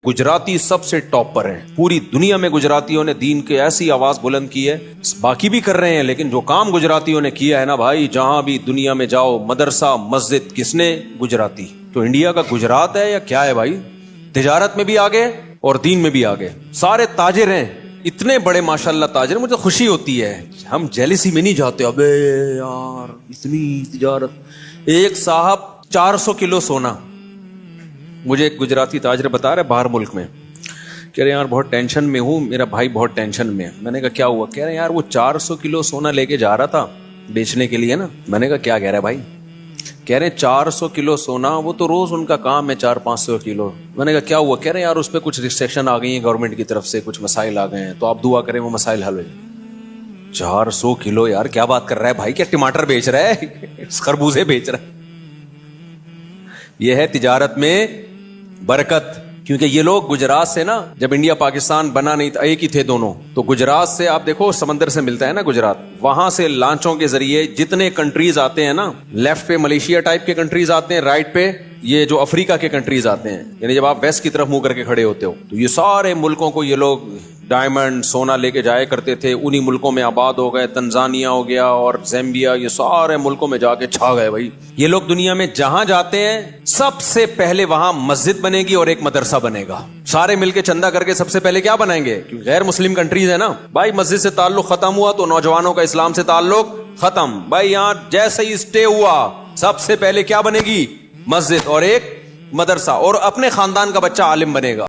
گجراتی سب سے ٹاپ پر ہیں، پوری دنیا میں گجراتیوں نے دین کے ایسی آواز بلند کی ہے، باقی بھی کر رہے ہیں، لیکن جو کام گجراتیوں نے کیا ہے نا بھائی، جہاں بھی دنیا میں جاؤ مدرسہ مسجد کس نے؟ گجراتی۔ تو انڈیا کا گجرات ہے یا کیا ہے بھائی؟ تجارت میں بھی آگے اور دین میں بھی آگے، سارے تاجر ہیں، اتنے بڑے ماشاءاللہ تاجر، مجھے خوشی ہوتی ہے، ہم جیلسی میں نہیں جاتے، ابے یار اتنی تجارت۔ ایک صاحب 400 کلو سونا، مجھے ایک گجراتی تاجر بتا رہے باہر ملک میں، کہہ رہے یار بہت ٹینشن میں ہوں، میرا بھائی بہت ٹینشن میں ہے۔ میں نے کہا کیا ہوا؟ کہہ رہے یار وہ 400 کلو سونا لے کے جا رہا تھا بیچنے کے لیے نا۔ میں نے کہا کیا کہہ رہا ہے بھائی؟ کہہ رہے 400 کلو سونا، وہ تو روز ان کا کام ہے 400-500 کلو۔ میں نے کہا کیا ہوا؟ کہہ رہے یار اس پہ کچھ ریسٹرکشن آ گئی ہیں گورنمنٹ کی طرف سے، کچھ مسائل آ گئے ہیں، تو آپ دعا کریں وہ مسائل حل ہو جائیں۔ 400 کلو یار کیا بات کر رہا ہے بھائی؟ کیا ٹماٹر بیچ رہا ہے؟ خربوزے بیچ رہا ہے؟ یہ ہے تجارت میں برکت۔ کیونکہ یہ لوگ گجرات سے نا، جب انڈیا پاکستان بنا نہیں تھا، ایک ہی تھے دونوں، تو گجرات سے آپ دیکھو سمندر سے ملتا ہے نا گجرات، وہاں سے لانچوں کے ذریعے جتنے کنٹریز آتے ہیں نا، لیفٹ پہ ملیشیا ٹائپ کے کنٹریز آتے ہیں، رائٹ پہ یہ جو افریقہ کے کنٹریز آتے ہیں، یعنی جب آپ ویسٹ کی طرف منہ کر کے کھڑے ہوتے ہو تو یہ سارے ملکوں کو یہ لوگ ڈائمنڈ سونا لے کے جایا کرتے تھے، انہی ملکوں میں آباد ہو گئے، تنزانیہ ہو گیا اور زیمبیا، یہ سارے ملکوں میں جا کے چھا گئے بھائی۔ یہ لوگ دنیا میں جہاں جاتے ہیں سب سے پہلے وہاں مسجد بنے گی اور ایک مدرسہ بنے گا، سارے مل کے چندہ کر کے سب سے پہلے کیا بنائیں گے؟ کیونکہ غیر مسلم کنٹریز ہے نا بھائی، مسجد سے تعلق ختم ہوا تو نوجوانوں کا اسلام سے تعلق ختم بھائی۔ یہاں جیسے ہی اسٹے ہوا سب سے پہلے کیا بنے گی؟ مسجد اور ایک مدرسہ، اور اپنے خاندان کا بچہ عالم بنے گا۔